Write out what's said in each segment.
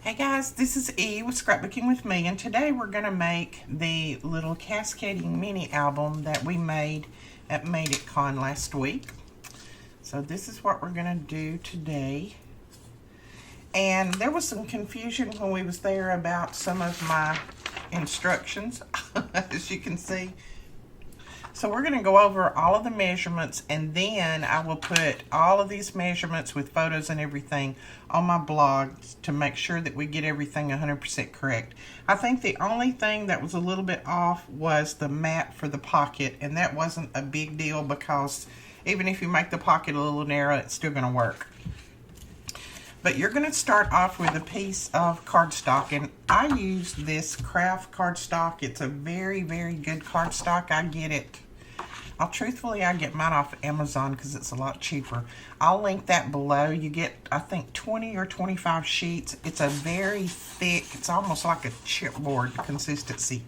Hey guys, this is E with Scrapbooking with Me, and today we're going to make the little cascading mini album that we made at Made It Con last week. So this is what we're going to do today. And there was some confusion when we was there about some of my instructions, as you can see. So we're going to go over all of the measurements, and then I will put all of these measurements with photos and everything on my blog to make sure that we get everything 100% correct. I think the only thing that was a little bit off was the mat for the pocket, and that wasn't a big deal because even if you make the pocket a little narrow, it's still going to work. But you're going to start off with a piece of cardstock, and I use this craft cardstock. It's a very, very good cardstock. I get it. Truthfully, I get mine off Amazon because it's a lot cheaper. I'll link that below. You get, I think, 20 or 25 sheets. It's a very thick, it's almost like a chipboard consistency.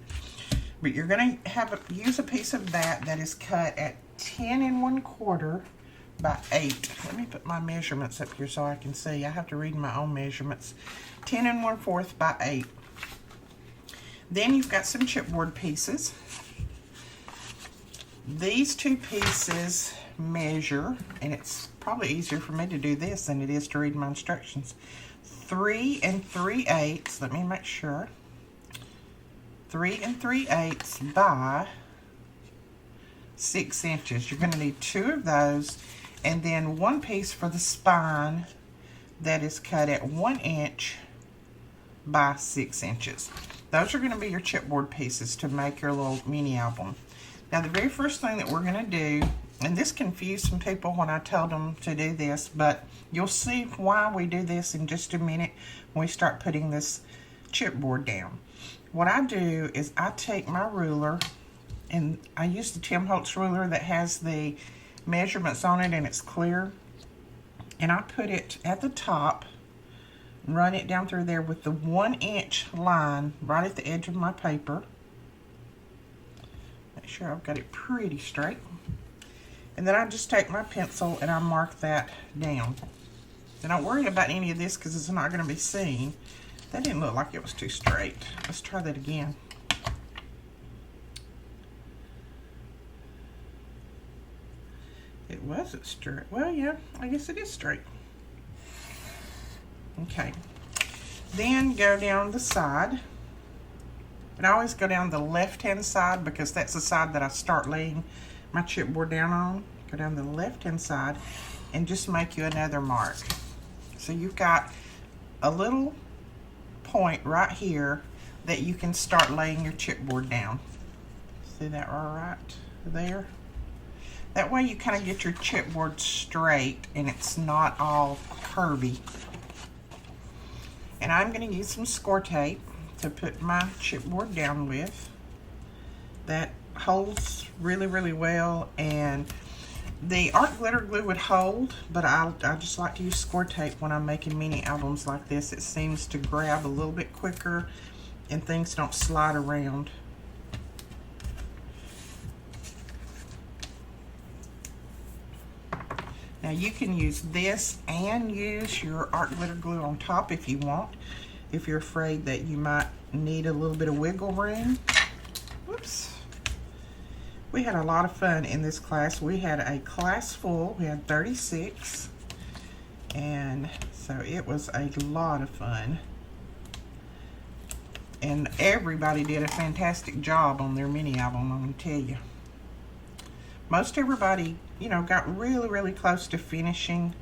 But you're going to use a piece of that is cut at 10 1/4 by 8. Let me put my measurements up here so I can see. I have to read my own measurements. 10 1/4 by 8. Then you've got some chipboard pieces. These two pieces measure, and it's probably easier for me to do this than it is to read my instructions. 3 3/8. Let me make sure. 3 3/8 by 6 inches. You're going to need 2 of those, and then one piece for the spine that is cut at 1 inch by 6 inches. Those are going to be your chipboard pieces to make your little mini album. Now the very first thing that we're going to do, and this confused some people when I told them to do this, but you'll see why we do this in just a minute when we start putting this chipboard down. What I do is I take my ruler, and I use the Tim Holtz ruler that has the measurements on it and it's clear, and I put it at the top, run it down through there with the 1 inch line right at the edge of my paper. Make sure I've got it pretty straight. And then I just take my pencil and I mark that down. Then don't worry about any of this because it's not going to be seen. That didn't look like it was too straight. Let's try that again. It wasn't straight. Well, yeah, I guess it is straight. Okay. Then go down the side. And I always go down the left-hand side because that's the side that I start laying my chipboard down on. Go down the left-hand side and just make you another mark. So you've got a little point right here that you can start laying your chipboard down. See that right there? That way you kind of get your chipboard straight and it's not all curvy. And I'm going to use some score tape to put my chipboard down with. That holds really, really well, and the art glitter glue would hold, but I just like to use score tape when I'm making mini albums like this. It seems to grab a little bit quicker and things don't slide around. Now you can use this and use your art glitter glue on top if you want, if you're afraid that you might need a little bit of wiggle room. Whoops. We had a lot of fun in this class. We had a class full. We had 36. And so it was a lot of fun. And everybody did a fantastic job on their mini album, I'm going to tell you. Most everybody, you know, got really, really close to finishing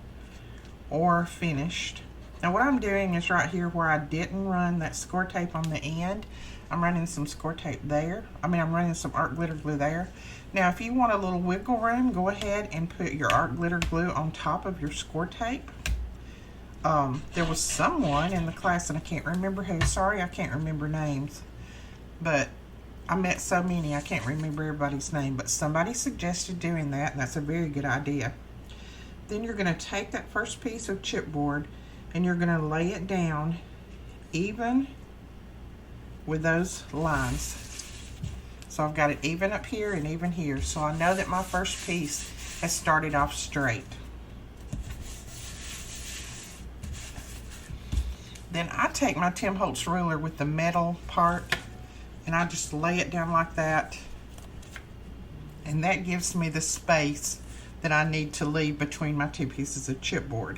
or finished. Now what I'm doing is right here where I didn't run that score tape on the end, I'm running some score tape there. I'm running some art glitter glue there. Now if you want a little wiggle room, go ahead and put your art glitter glue on top of your score tape. There was someone in the class, and I can't remember who. Sorry, I can't remember names. But I met so many, I can't remember everybody's name. But somebody suggested doing that, and that's a very good idea. Then you're going to take that first piece of chipboard and you're going to lay it down even with those lines. So I've got it even up here and even here. So I know that my first piece has started off straight. Then I take my Tim Holtz ruler with the metal part and I just lay it down like that. And that gives me the space that I need to leave between my two pieces of chipboard.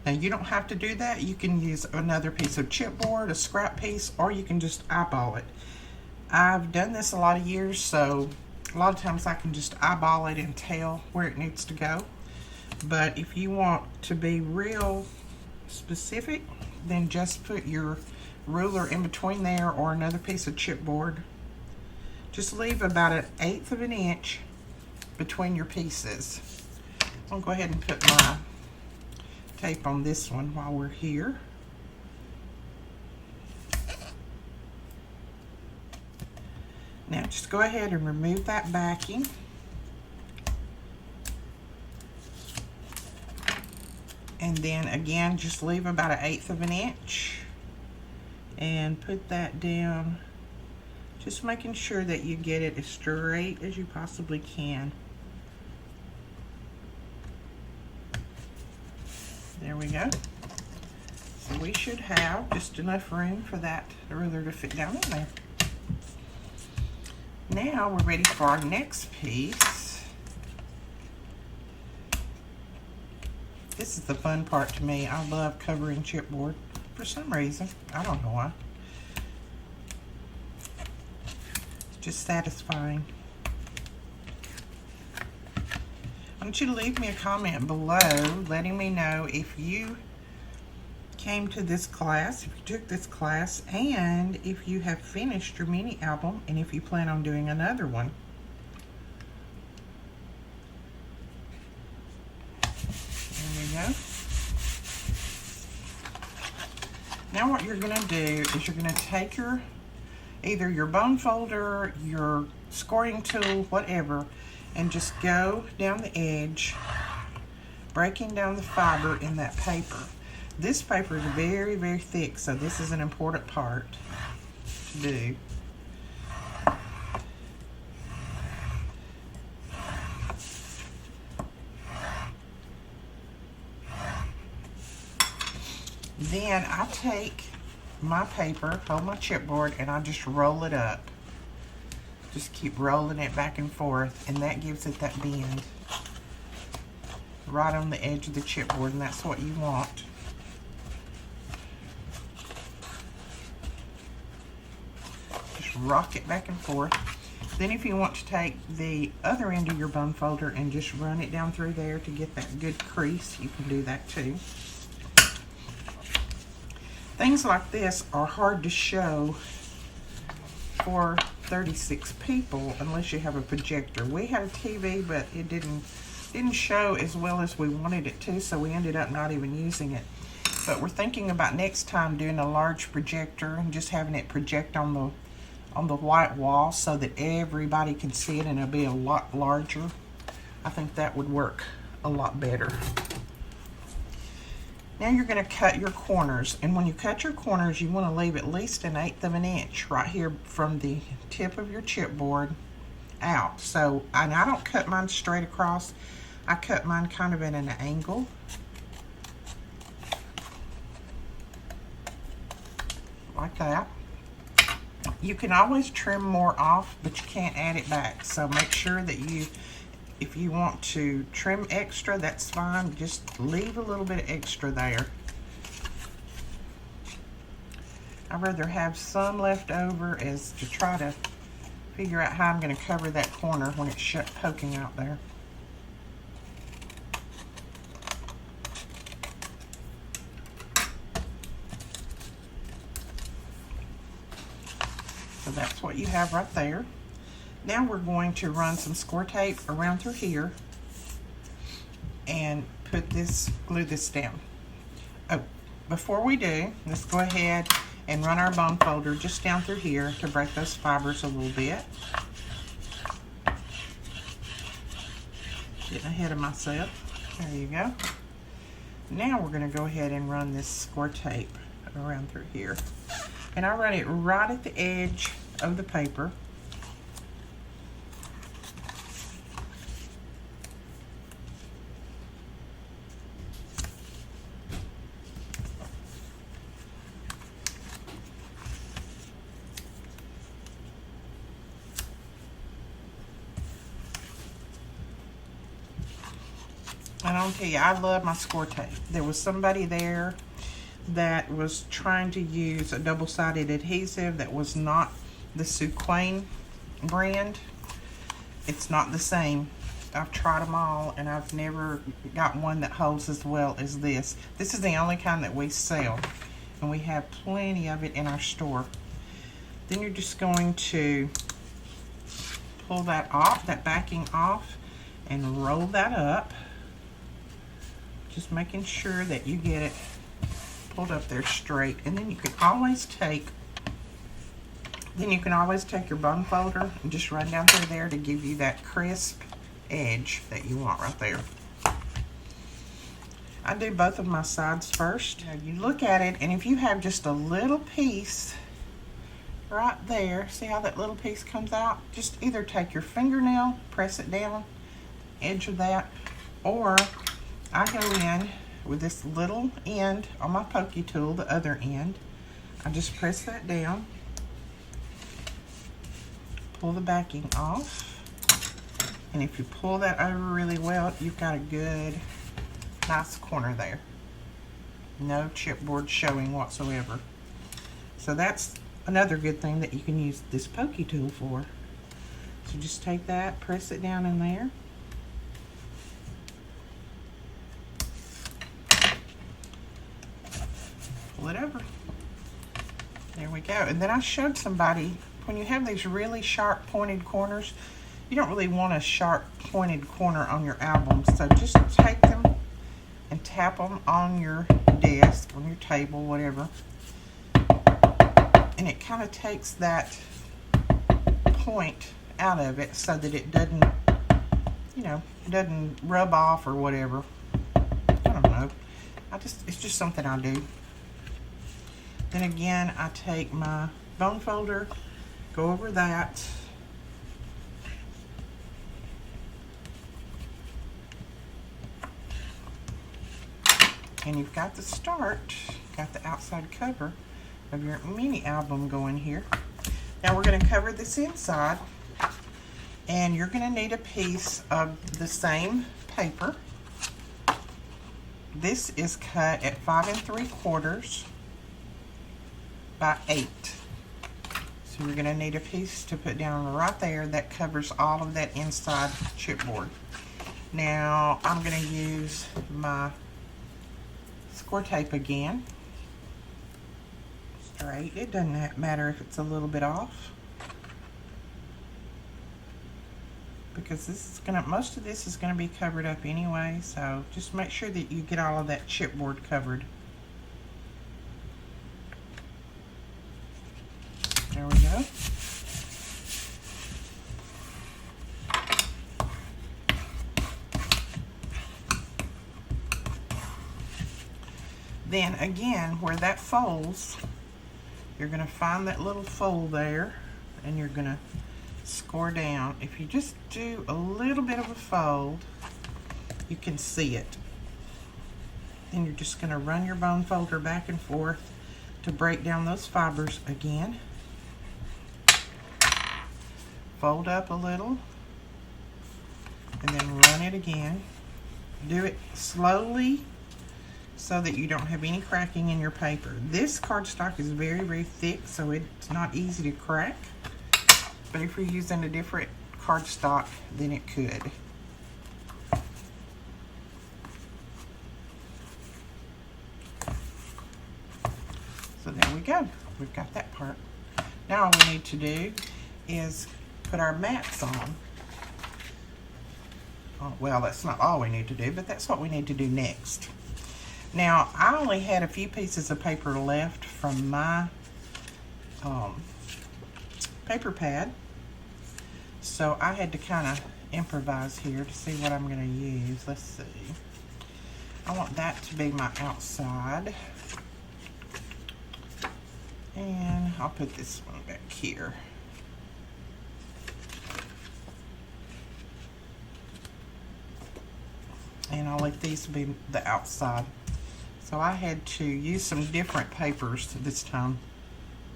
Now you don't have to do that. You can use another piece of chipboard, a scrap piece, or you can just eyeball it. I've done this a lot of years, so a lot of times I can just eyeball it and tell where it needs to go. But if you want to be real specific, then just put your ruler in between there or another piece of chipboard. Just leave about 1/8 of an inch between your pieces. I'll go ahead and put my tape on this one while we're here. Now just go ahead and remove that backing. And then again, just leave about 1/8 of an inch and put that down, just making sure that you get it as straight as you possibly can. There we go. So we should have just enough room for that ruler to fit down in there. Now we're ready for our next piece. This is the fun part to me. I love covering chipboard for some reason. I don't know why. It's just satisfying. I want you to leave me a comment below letting me know if you came to this class, if you took this class, and if you have finished your mini album and if you plan on doing another one. There we go. Now what you're going to do is you're going to take your either your bone folder, your scoring tool, whatever, and just go down the edge, breaking down the fiber in that paper. This paper is very, very thick, so this is an important part to do. Then I take my paper, hold my chipboard, and I just roll it up. Just keep rolling it back and forth, and that gives it that bend right on the edge of the chipboard, and that's what you want. Just rock it back and forth. Then if you want to take the other end of your bone folder and just run it down through there to get that good crease, you can do that too. Things like this are hard to show for 36 people unless you have a projector. We had a TV, but it didn't show as well as we wanted it to, so we ended up not even using it. But we're thinking about next time doing a large projector and just having it project on the white wall so that everybody can see it and it'll be a lot larger. I think that would work a lot better. Now you're going to cut your corners, and when you cut your corners, you want to leave at least 1/8 of an inch right here from the tip of your chipboard out. So, and I don't cut mine straight across. I cut mine kind of at an angle. Like that. You can always trim more off, but you can't add it back. So make sure that if you want to trim extra, that's fine. Just leave a little bit of extra there. I'd rather have some left over as to try to figure out how I'm going to cover that corner when it's poking out there. So that's what you have right there. Now we're going to run some score tape around through here and glue this down. Oh, before we do, let's go ahead and run our bone folder just down through here to break those fibers a little bit. Getting ahead of myself. There you go. Now we're going to go ahead and run this score tape around through here. And I run it right at the edge of the paper. And I'll tell you, I love my score tape. There was somebody there that was trying to use a double-sided adhesive that was not the SWME brand. It's not the same. I've tried them all, and I've never got one that holds as well as this. This is the only kind that we sell, and we have plenty of it in our store. Then you're just going to pull that off, that backing off, and roll that up. Just making sure that you get it pulled up there straight. And then you can always take your bone folder and just run down through there to give you that crisp edge that you want right there. I do both of my sides first. Now you look at it, and if you have just a little piece right there, see how that little piece comes out? Just either take your fingernail, press it down, edge of that, or I go in with this little end on my pokey tool, the other end. I just press that down, pull the backing off, and if you pull that over really well, you've got a good, nice corner there. No chipboard showing whatsoever. So that's another good thing that you can use this pokey tool for. So just take that, press it down in there. Pull it over. There we go. And then I showed somebody, when you have these really sharp pointed corners, you don't really want a sharp pointed corner on your album. So just take them and tap them on your desk, on your table, whatever. And it kind of takes that point out of it so that it doesn't, doesn't rub off or whatever. I don't know. It's just something I do. Then again, I take my bone folder, go over that. And you've got the start, got the outside cover of your mini album going here. Now we're going to cover this inside, and you're going to need a piece of the same paper. This is cut at 5 3/4 by 8. So we're going to need a piece to put down right there that covers all of that inside chipboard. Now I'm going to use my score tape again. Straight. It doesn't matter if it's a little bit off, because this is most of this is gonna be covered up anyway. So just make sure that you get all of that chipboard covered. There we go. Then again, where that folds, you're going to find that little fold there, and you're going to score down. If you just do a little bit of a fold, you can see it. Then you're just going to run your bone folder back and forth to break down those fibers again. Fold up a little, and then run it again. Do it slowly so that you don't have any cracking in your paper. This cardstock is very, very thick, so it's not easy to crack. But if you're using a different cardstock, then it could. So there we go. We've got that part. Now all we need to do is put our mats on. Oh, well, that's not all we need to do, but that's what we need to do next. Now, I only had a few pieces of paper left from my paper pad, so I had to kind of improvise here to see what I'm going to use. Let's see. I want that to be my outside, and I'll put this one back here. And I'll let these be the outside. So I had to use some different papers this time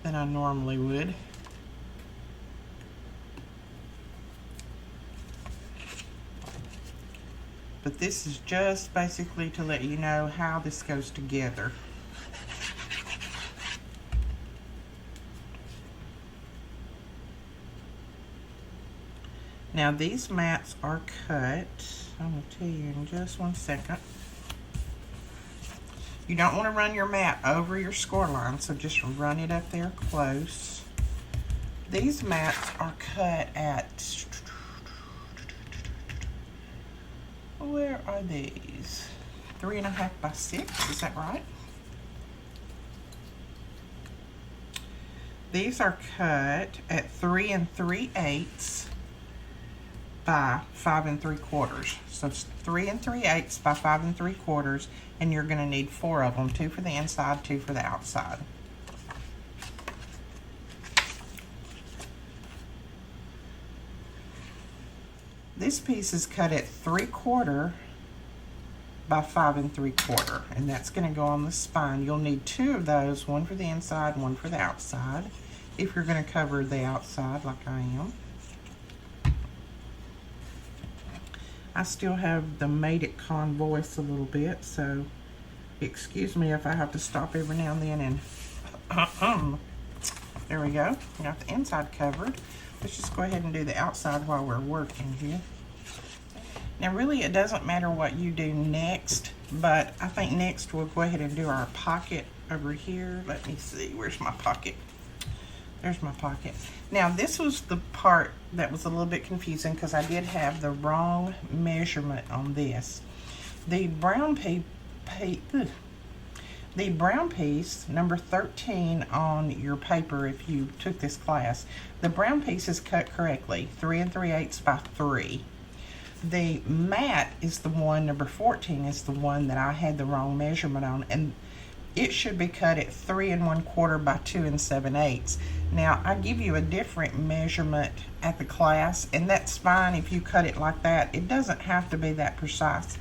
than I normally would. but this is just basically to let you know how this goes together. Now these mats are cut. I'm going to tell you in just one second. You don't want to run your mat over your score line, so just run it up there close. These mats are cut at, where are these? 3.5 by 6, is that right? These are cut at 3 3/8 by 5 3/4. So it's 3 3/8 by 5 3/4, and you're going to need 4 of them, 2 for the inside, 2 for the outside. This piece is cut at 3/4 by 5 3/4, and that's going to go on the spine. You'll need 2 of those, 1 for the inside, 1 for the outside, if you're going to cover the outside like I am. I still have the Made It Con voice a little bit, so excuse me if I have to stop every now and then and there we go. We got the inside covered. Let's just go ahead and do the outside while we're working here. Now really it doesn't matter what you do next, but I think next we'll go ahead and do our pocket over here. Let me see, where's my pocket? There's my pocket. Now this was the part that was a little bit confusing because I did have the wrong measurement on this. The brown piece, number 13 on your paper if you took this class, the brown piece is cut correctly, 3 3/8 by 3. The mat is the one, number 14 is the one that I had the wrong measurement on, and it should be cut at 3 1/4 by 2 7/8. Now I give you a different measurement at the class, and that's fine if you cut it like that. It doesn't have to be that precise.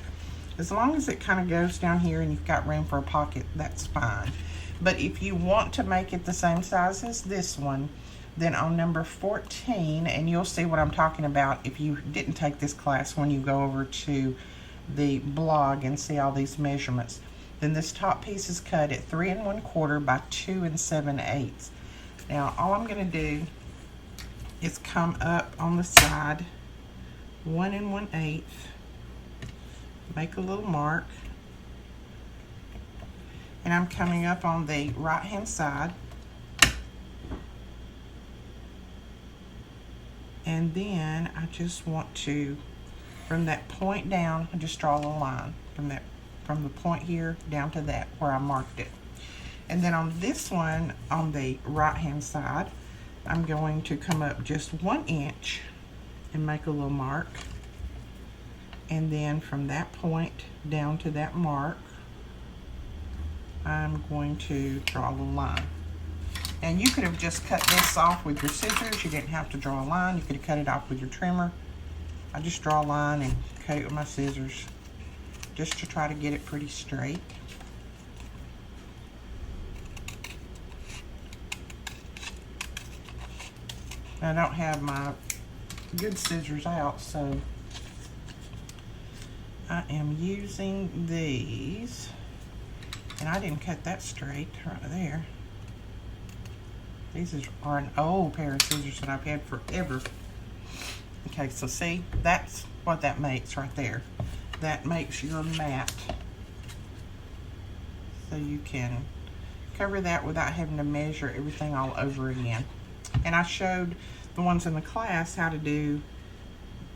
As long as it kind of goes down here and you've got room for a pocket, that's fine. But if you want to make it the same size as this one, then on number 14, and you'll see what I'm talking about if you didn't take this class when you go over to the blog and see all these measurements, then this top piece is cut at 3 1/4 by 2 7/8. Now all I'm going to do is come up on the side 1 1/8, make a little mark, and I'm coming up on the right hand side, and then I just want to, from that point down, I just draw a line from the point here down to that where I marked it. And then on this one, on the right hand side, I'm going to come up just 1 inch and make a little mark. And then from that point down to that mark, I'm going to draw a little line. And you could have just cut this off with your scissors. You didn't have to draw a line. You could have cut it off with your trimmer. I just draw a line and cut it with my scissors just to try to get it pretty straight. I don't have my good scissors out, so I am using these, and I didn't cut that straight right there. These are an old pair of scissors that I've had forever. Okay, so see, that's what that makes right there. That makes your mat, so you can cover that without having to measure everything all over again. And I showed the ones in the class how to do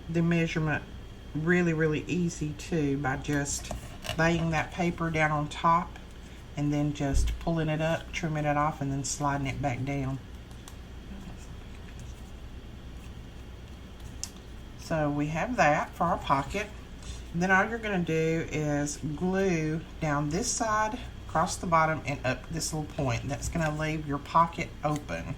the measurement really easy too, by just laying that paper down on top and then just pulling it up, trimming it off, and then sliding it back down. So we have that for our pocket. Then all you're going to do is glue down this side, across the bottom, and up this little point. That's going to leave your pocket open.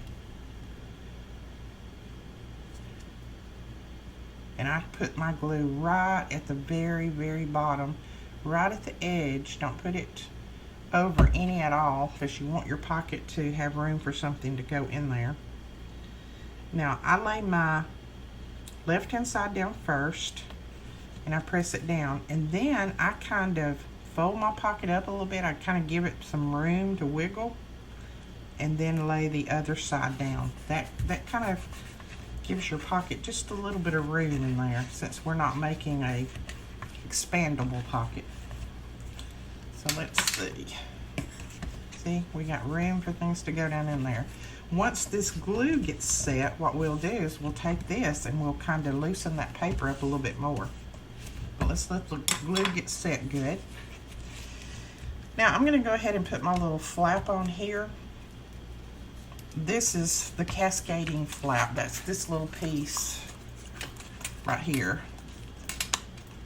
And I put my glue right at the very bottom, right at the edge. Don't put it over any at all, because you want your pocket to have room for something to go in there. Now I lay my left hand side down first, and I press it down. And then I kind of fold my pocket up a little bit. I kind of give it some room to wiggle, and then lay the other side down. That kind of gives your pocket just a little bit of room in there, since we're not making a expandable pocket. So let's see. See, we got room for things to go down in there. Once this glue gets set, what we'll do is we'll take this and we'll kind of loosen that paper up a little bit more. But let's let the glue get set good. Now I'm going to go ahead and put my little flap on here. This is the Cascading Flap. That's this little piece right here.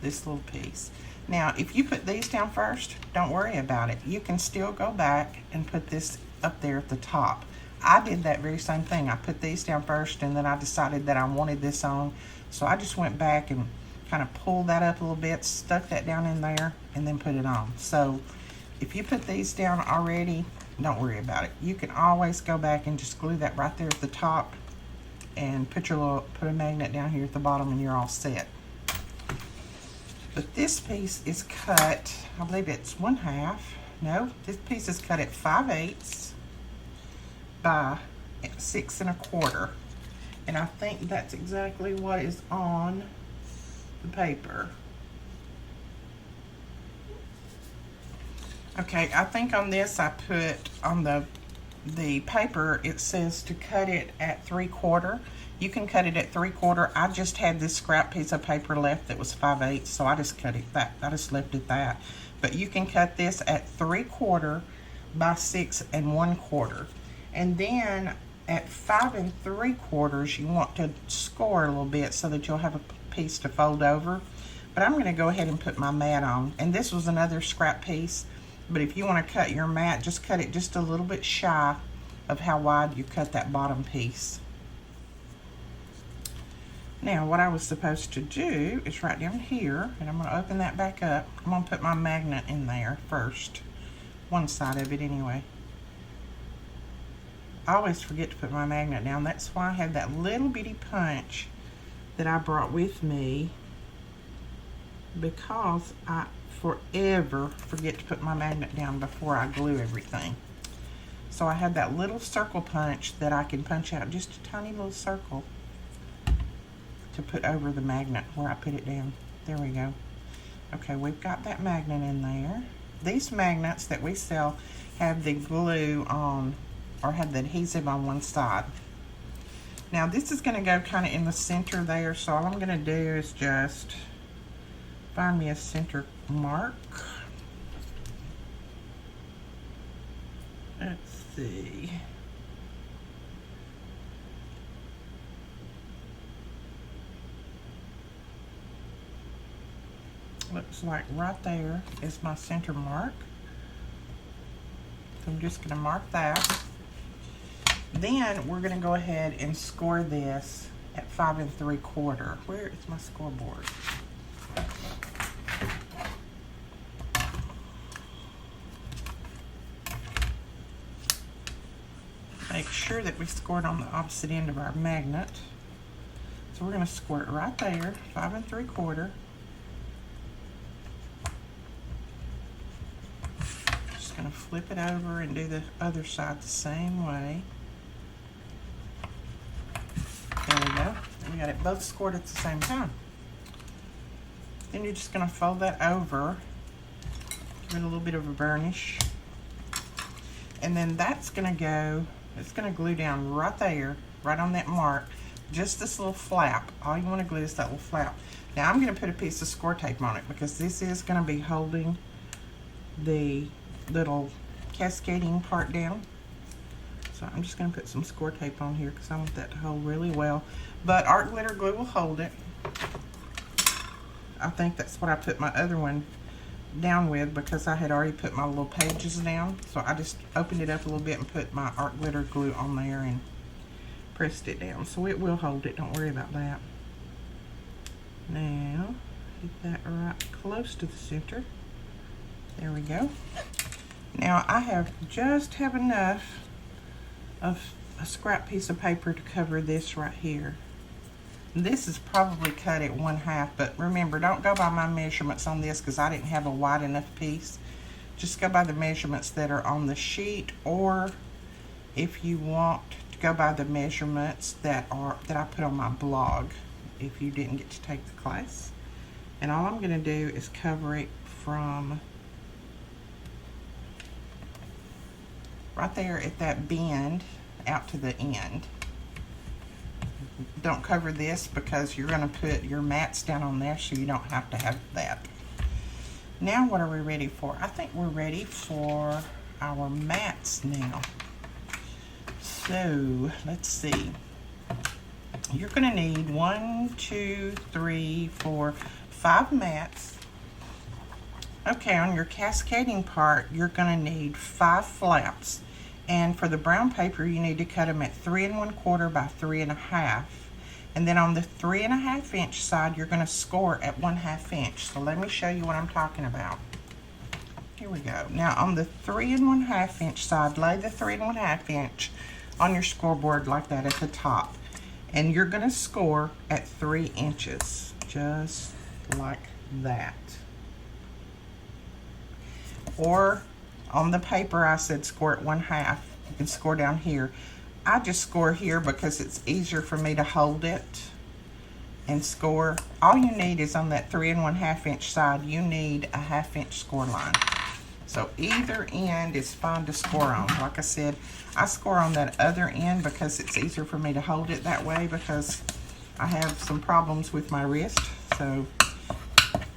This little piece. Now, if you put these down first, don't worry about it. You can still go back and put this up there at the top. I did that very same thing. I put these down first, and then I decided that I wanted this on. So I just went back and kind of pulled that up a little bit, stuck that down in there, and then put it on. So if you put these down already, don't worry about it. You can always go back and just glue that right there at the top and put a magnet down here at the bottom, and you're all set. But this piece is cut, I believe it's 1/2. No, this piece is cut at 5/8 by 6 1/4. And I think that's exactly what is on the paper. Okay, I think on this I put on the paper, it says to cut it at 3/4. You can cut it at 3/4. I just had this scrap piece of paper left that was 5/8, so I just cut it that. I just left it that. But you can cut this at 3/4 by 6 1/4. And then at 5 3/4, you want to score a little bit so that you'll have a piece to fold over. But I'm going to go ahead and put my mat on. And this was another scrap piece. But if you want to cut your mat, just cut it just a little bit shy of how wide you cut that bottom piece. Now, what I was supposed to do is right down here, and I'm going to open that back up. I'm going to put my magnet in there first. One side of it anyway. I always forget to put my magnet down. That's why I have that little bitty punch that I brought with me, because I forever forget to put my magnet down before I glue everything. So I have that little circle punch that I can punch out just a tiny little circle to put over the magnet where I put it down. There we go. Okay, we've got that magnet in there. These magnets that we sell have the glue on, or have the adhesive on one side. Now this is going to go kind of in the center there, so all I'm going to do is just find me a center mark. Let's see. Looks like right there is my center mark. So I'm just going to mark that. Then we're going to go ahead and score this at 5 3/4. Where is my scoreboard? Make sure that we score it on the opposite end of our magnet. So we're going to score it right there, 5 3/4. Just going to flip it over and do the other side the same way. There we go. We got it both scored at the same time. Then you're just going to fold that over, give it a little bit of a burnish, and then that's going to go. It's going to glue down right there, right on that mark, just this little flap. All you want to glue is that little flap. Now I'm going to put a piece of score tape on it because this is going to be holding the little cascading part down. So I'm just going to put some score tape on here because I want that to hold really well. But art glitter glue will hold it. I think that's what I put my other one down with, because I had already put my little pages down. So I just opened it up a little bit and put my art glitter glue on there and pressed it down. So it will hold it, don't worry about that. Now, get that right close to the center. There we go. Now I have enough of a scrap piece of paper to cover this right here. This is probably cut at 1/2, but remember, don't go by my measurements on this because I didn't have a wide enough piece. Just go by the measurements that are on the sheet, or if you want to go by the measurements that I put on my blog if you didn't get to take the class. And all I'm going to do is cover it from right there at that bend out to the end. Don't cover this because you're going to put your mats down on there, so you don't have to have that. Now what are we ready for? I think we're ready for our mats now. So let's see. You're going to need 1, 2, 3, 4, 5 mats. Okay, on your cascading part, you're going to need 5 flaps. And for the brown paper, you need to cut them at 3 1/4 by 3 1/2. And then on the 3 1/2 inch side, you're going to score at 1/2 inch. So let me show you what I'm talking about. Here we go. Now on the 3 1/2 inch side, lay the 3 1/2 inch on your scoreboard like that at the top. And you're going to score at 3 inches, just like that. Or on the paper, I said score at 1/2. You can score down here. I just score here because it's easier for me to hold it and score. All you need is on that 3 1/2 inch side, you need a 1/2 inch score line. So either end is fine to score on. Like I said, I score on that other end because it's easier for me to hold it that way because I have some problems with my wrist. So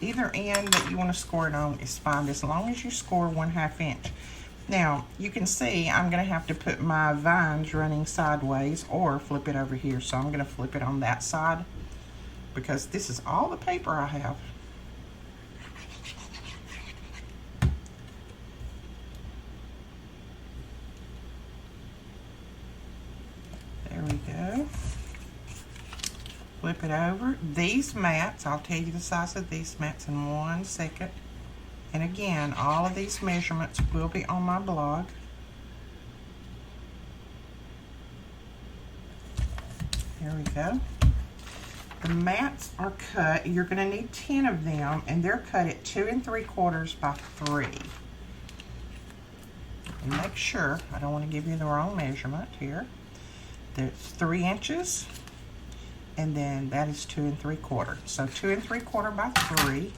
either end that you want to score it on is fine as long as you score 1/2 inch. Now you can see I'm going to have to put my vines running sideways or flip it over here. So I'm going to flip it on that side because this is all the paper I have. There we go. Flip it over. These mats, I'll tell you the size of these mats in 1 second. And again, all of these measurements will be on my blog. There we go. The mats are cut. You're going to need 10 of them, and they're cut at 2 3/4 by 3. And make sure, I don't want to give you the wrong measurement here. There's 3 inches. And then that is 2 3/4. So 2 3/4 by 3.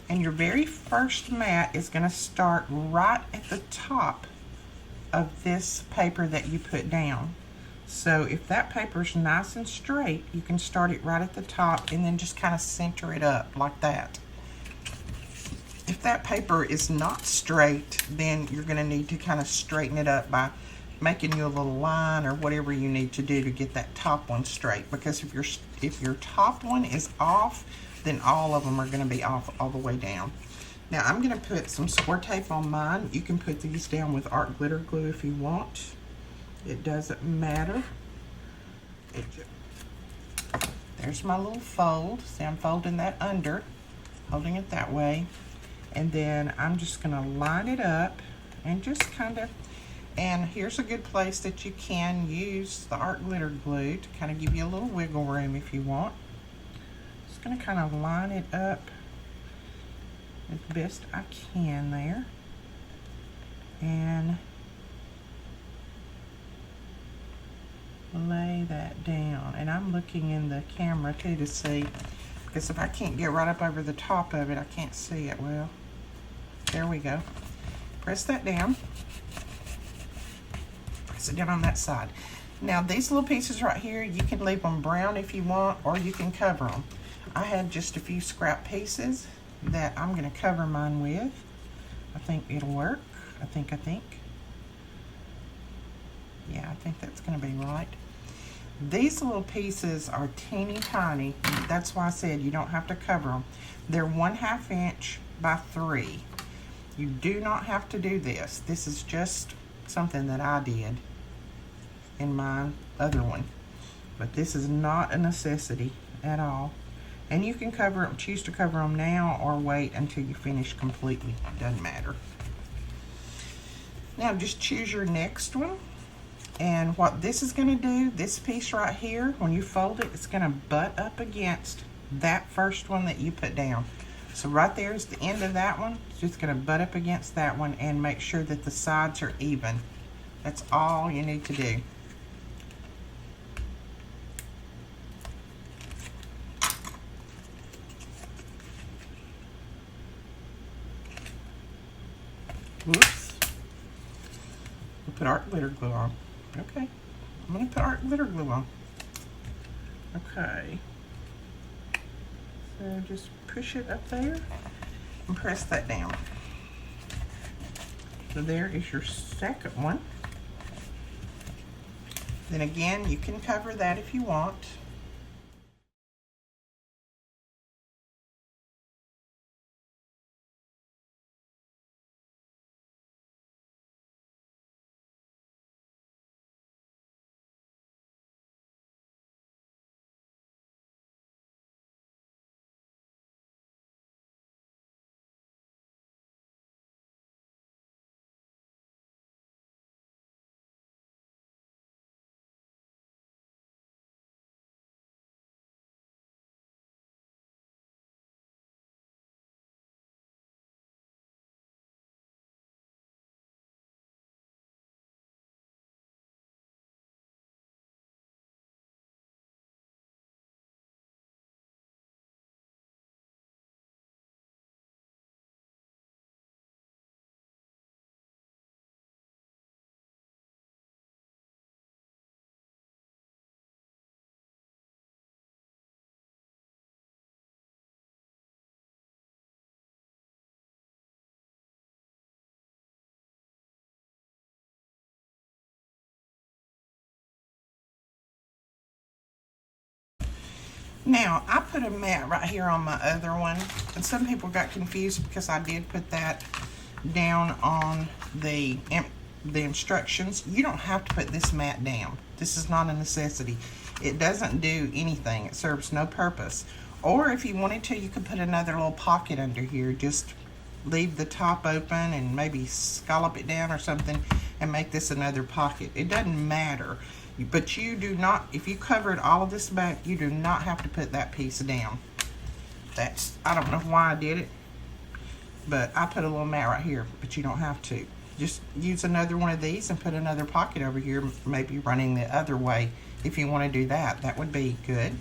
And your very first mat is going to start right at the top of this paper that you put down. So if that paper is nice and straight, you can start it right at the top and then just kind of center it up like that. If that paper is not straight, then you're going to need to kind of straighten it up by making you a little line or whatever you need to do to get that top one straight. Because if your top one is off, then all of them are going to be off all the way down. Now I'm going to put some score tape on mine. You can put these down with art glitter glue if you want. It doesn't matter. There's my little fold. See, I'm folding that under, holding it that way. And then I'm just going to line it up and just kind of, and here's a good place that you can use the art glitter glue to kind of give you a little wiggle room if you want. Just going to kind of line it up as best I can there. And lay that down. And I'm looking in the camera too to see, because if I can't get right up over the top of it, I can't see it well. There we go. Press that down. Press it down on that side. Now these little pieces right here, you can leave them brown if you want, or you can cover them. I had just a few scrap pieces that I'm going to cover mine with. I think it'll work. I think. Yeah, I think that's going to be right. These little pieces are teeny tiny. That's why I said you don't have to cover them. They're 1/2 inch by 3. You do not have to do this. This is just something that I did in my other one. But this is not a necessity at all. And you can cover them, choose to cover them now or wait until you finish completely. It doesn't matter. Now just choose your next one. And what this is going to do, this piece right here, when you fold it, it's going to butt up against that first one that you put down. So right there is the end of that one. It's just going to butt up against that one and make sure that the sides are even. That's all you need to do. Whoops. We'll put art glitter glue on. Okay. I'm going to put art glitter glue on. Okay. So just push it up there and press that down. So there is your second one. Then again, you can cover that if you want. Now, I put a mat right here on my other one, and some people got confused because I did put that down on the instructions. You don't have to put this mat down. This is not a necessity. It doesn't do anything. It serves no purpose. Or if you wanted to, you could put another little pocket under here. Just leave the top open and maybe scallop it down or something and make this another pocket. It doesn't matter. But you do not, if you covered all of this back, you do not have to put that piece down. That's, I don't know why I did it, but I put a little mat right here, but you don't have to. Just use another one of these and put another pocket over here, maybe running the other way. If you want to do that, that would be good.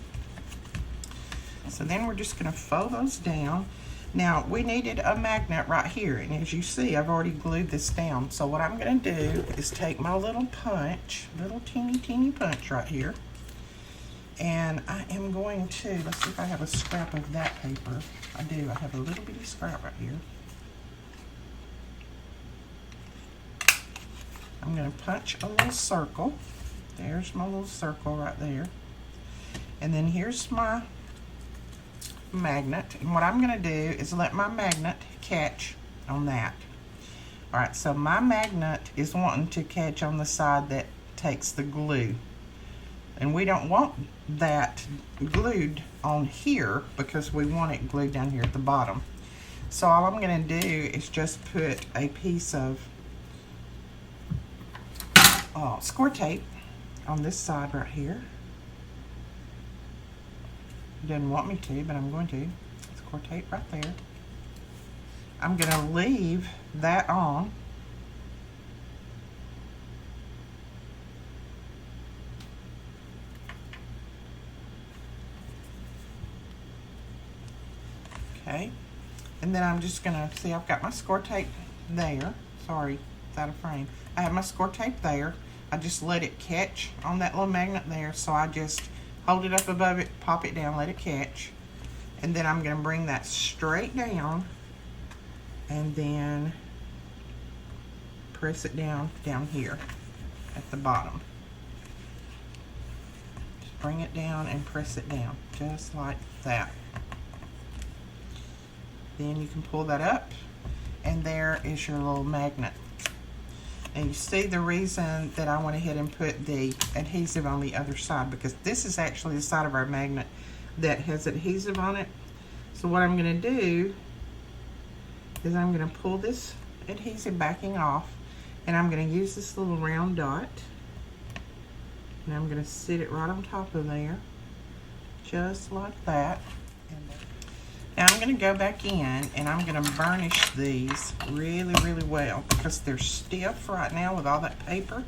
So then we're just going to fold those down. Now, we needed a magnet right here, and as you see, I've already glued this down. So what I'm going to do is take my little punch, little teeny punch right here, and I am going to, let's see if I have a scrap of that paper. I do, I have a little bitty scrap right here. I'm going to punch a little circle. There's my little circle right there. And then here's my magnet, and what I'm going to do is let my magnet catch on that. All right, so my magnet is wanting to catch on the side that takes the glue, and we don't want that glued on here because we want it glued down here at the bottom. So all I'm going to do is just put a piece of score tape on this side right here. Doesn't want me to, but I'm going to. Score tape right there. I'm going to leave that on. Okay. And then I'm just going to, see, I've got my score tape there. Sorry, it's out of frame. I have my score tape there. I just let it catch on that little magnet there, so I just hold it up above it, pop it down, let it catch. And then I'm going to bring that straight down and then press it down here at the bottom. Just bring it down and press it down, just like that. Then you can pull that up, and there is your little magnet. And you see the reason that I went ahead and put the adhesive on the other side, because this is actually the side of our magnet that has adhesive on it. So what I'm going to do is I'm going to pull this adhesive backing off, and I'm going to use this little round dot, And I'm going to sit it right on top of there, just like that. Now I'm going to go back in and I'm going to burnish these really, really well because they're stiff right now with all that paper.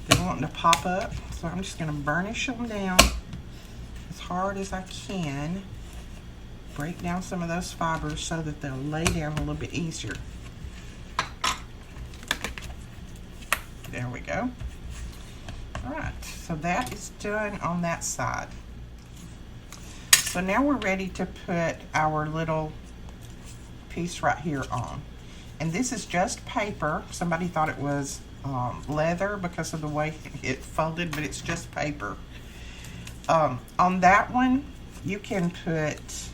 They're wanting to pop up. So I'm just going to burnish them down as hard as I can. Break down some of those fibers so that they'll lay down a little bit easier. There we go. All right, so that is done on that side. So now we're ready to put our little piece right here on. And this is just paper. Somebody thought it was leather because of the way it folded, but it's just paper. On that one, you can put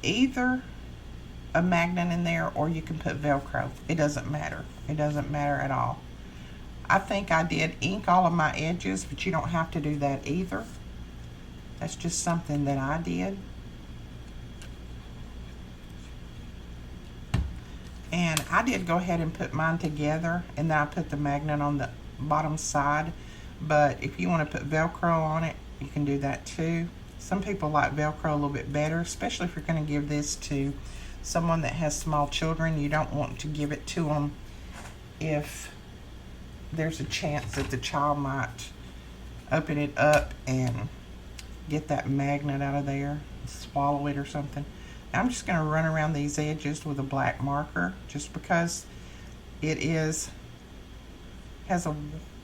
either a magnet in there or you can put Velcro. It doesn't matter. It doesn't matter at all. I think I did ink all of my edges, but you don't have to do that either. That's just something that I did. And I did go ahead and put mine together, and then I put the magnet on the bottom side. But if you want to put Velcro on it, you can do that too. Some people like Velcro a little bit better, especially if you're going to give this to someone that has small children. You don't want to give it to them if there's a chance that the child might open it up and get that magnet out of there, swallow it or something. I'm just going to run around these edges with a black marker just because it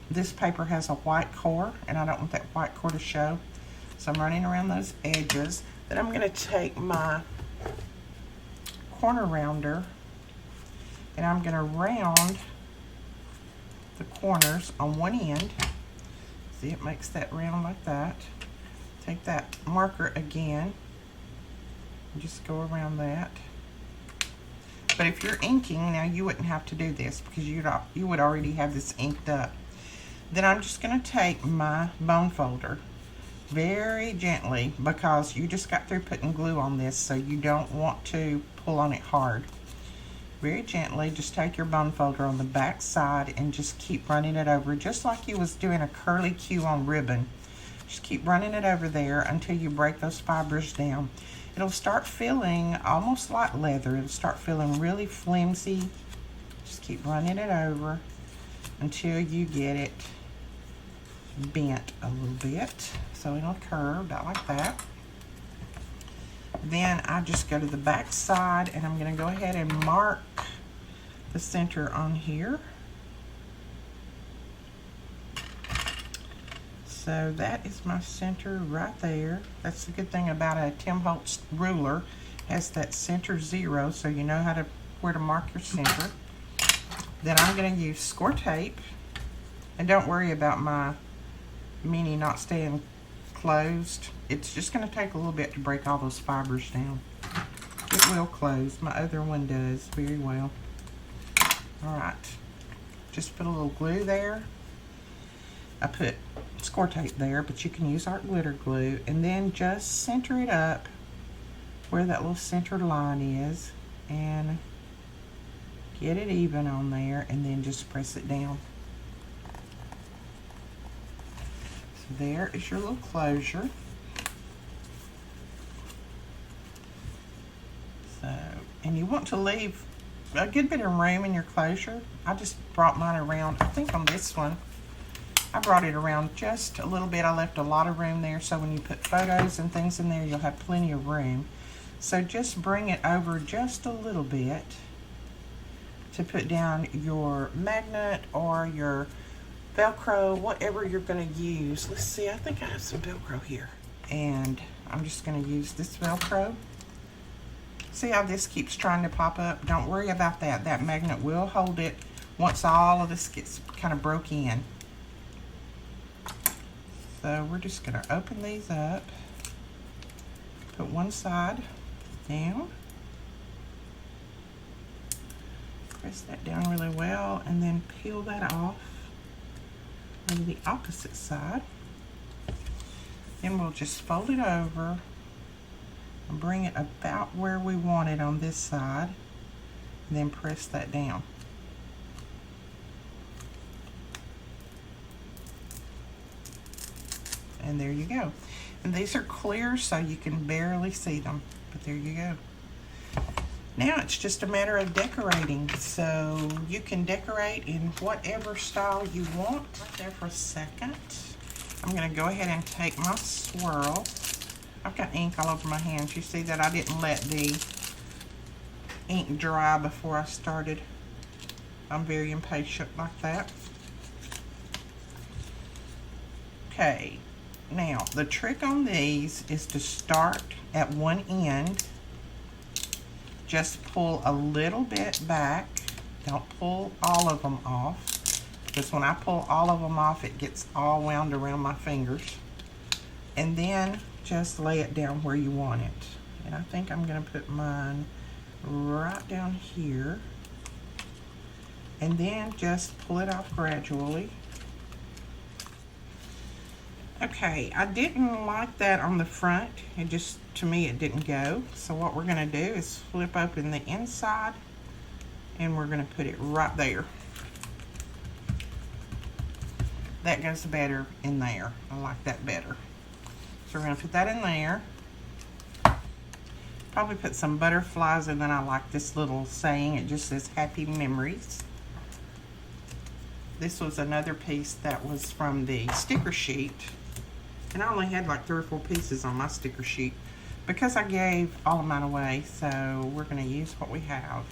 this paper has a white core and I don't want that white core to show. So I'm running around those edges. Then I'm going to take my corner rounder and I'm going to round the corners on one end. See, it makes that round like that. Take that marker again and just go around that. But if you're inking, now you wouldn't have to do this because you would already have this inked up. Then I'm just going to take my bone folder very gently because you just got through putting glue on this, so you don't want to pull on it hard. Very gently, just take your bone folder on the back side and just keep running it over, just like you was doing a curly Q on ribbon. Just keep running it over there until you break those fibers down. It'll start feeling almost like leather. It'll start feeling really flimsy. Just keep running it over until you get it bent a little bit, so it'll curve about like that. Then I just go to the back side and I'm going to go ahead and mark the center on here. So that is my center right there. That's the good thing about a Tim Holtz ruler. It has that center 0, so you know where to mark your center. Then I'm going to use score tape, and don't worry about my mini not staying closed. It's just going to take a little bit to break all those fibers down. It will close. My other one does very well. Alright, just put a little glue there. I put score tape there, but you can use art glitter glue, and then just center it up where that little centered line is and get it even on there, and then just press it down. There is your little closure. So, and you want to leave a good bit of room in your closure. I just brought mine around, I think on this one, I brought it around just a little bit. I left a lot of room there, so when you put photos and things in there, you'll have plenty of room. So just bring it over just a little bit to put down your magnet or your Velcro, whatever you're going to use. Let's see, I think I have some Velcro here. And I'm just going to use this Velcro. See how this keeps trying to pop up? Don't worry about that. That magnet will hold it once all of this gets kind of broke in. So we're just going to open these up. Put one side down. Press that down really well and then peel that off. On the opposite side. Then we'll just fold it over and bring it about where we want it on this side, and then press that down. And there you go. And these are clear, so you can barely see them. But there you go. Now it's just a matter of decorating. So you can decorate in whatever style you want. Right there for a second. I'm going to go ahead and take my swirl. I've got ink all over my hands. You see that I didn't let the ink dry before I started. I'm very impatient like that. Okay, now the trick on these is to start at one end. Just pull a little bit back. Don't pull all of them off, because when I pull all of them off, it gets all wound around my fingers. And then just lay it down where you want it. And I think I'm going to put mine right down here. And then just pull it off gradually. Okay, I didn't like that on the front. It just, to me, it didn't go. So what we're going to do is flip open the inside, and we're going to put it right there. That goes better in there. I like that better. So we're going to put that in there. Probably put some butterflies, and then I like this little saying. It just says happy memories. This was another piece that was from the sticker sheet. And I only had like 3 or 4 pieces on my sticker sheet because I gave all of mine away. So we're going to use what we have.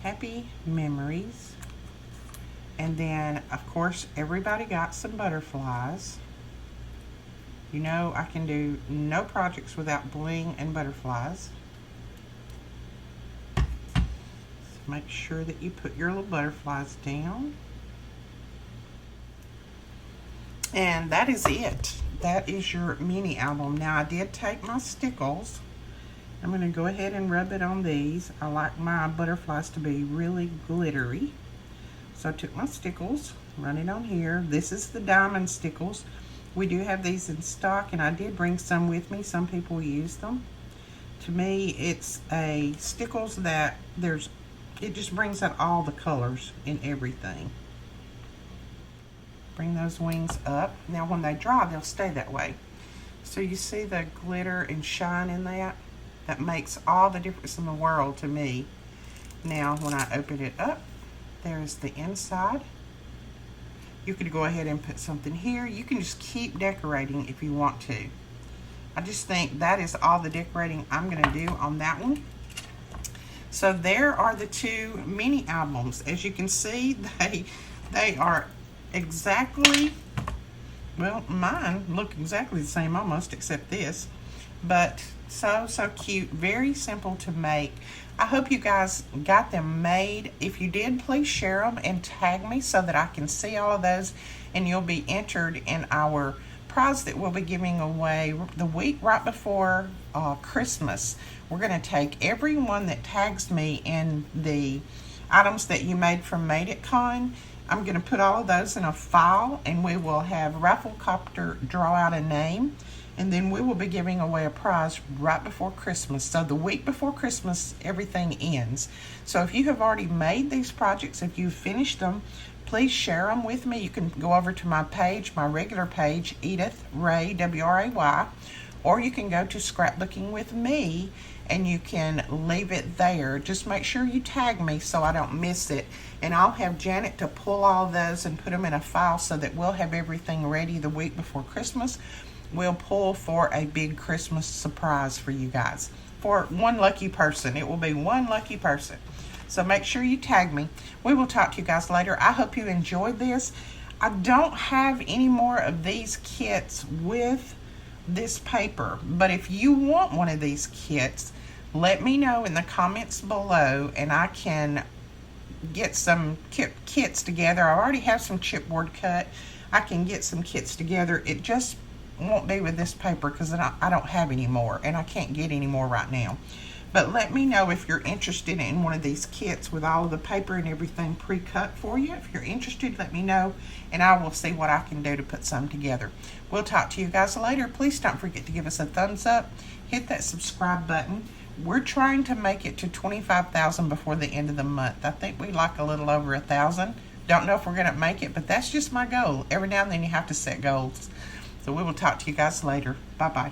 Happy memories. And then, of course, everybody got some butterflies. You know, I can do no projects without bling and butterflies. So make sure that you put your little butterflies down. And that is it. That is your mini album. Now, I did take my Stickles. I'm going to go ahead and rub it on these. I like my butterflies to be really glittery. So I took my Stickles, run it on here. This is the diamond Stickles. We do have these in stock, and I did bring some with me. Some people use them. To me, it's a Stickles that it just brings out all the colors in everything. Bring those wings up. Now when they dry, they'll stay that way. So you see the glitter and shine in that? That makes all the difference in the world to me. Now when I open it up, there's the inside. You could go ahead and put something here. You can just keep decorating if you want to. I just think that is all the decorating I'm going to do on that one. So there are the 2 mini albums. As you can see, they are exactly, well, mine look exactly the same almost, except this, but so cute, very simple to make. I hope you guys got them made. If you did, please share them and tag me so that I can see all of those, and you'll be entered in our prize that we'll be giving away the week right before Christmas. We're going to take everyone that tags me in the items that you made from Made It Con. I'm going to put all of those in a file, and we will have Rafflecopter draw out a name, and then we will be giving away a prize right before Christmas. So the week before Christmas, everything ends. So if you have already made these projects, if you've finished them, please share them with me. You can go over to my page, my regular page, Edith Wray, W-R-A-Y, or you can go to Scrapbooking with Me, and you can leave it there. Just make sure you tag me so I don't miss it. And I'll have Janet to pull all those and put them in a file so that we'll have everything ready the week before Christmas. We'll pull for a big Christmas surprise for you guys. For one lucky person. It will be one lucky person. So make sure you tag me. We will talk to you guys later. I hope you enjoyed this. I don't have any more of these kits with this paper, but if you want one of these kits, let me know in the comments below, and I can get some kits together. I already have some chipboard cut. I can get some kits together. It just won't be with this paper because I don't have any more, and I can't get any more right now. But let me know if you're interested in one of these kits with all of the paper and everything pre-cut for you. If you're interested, let me know, and I will see what I can do to put some together. We'll talk to you guys later. Please don't forget to give us a thumbs up. Hit that subscribe button. We're trying to make it to 25,000 before the end of the month. I think we like a little over 1,000. Don't know if we're going to make it, but that's just my goal. Every now and then you have to set goals. So we will talk to you guys later. Bye-bye.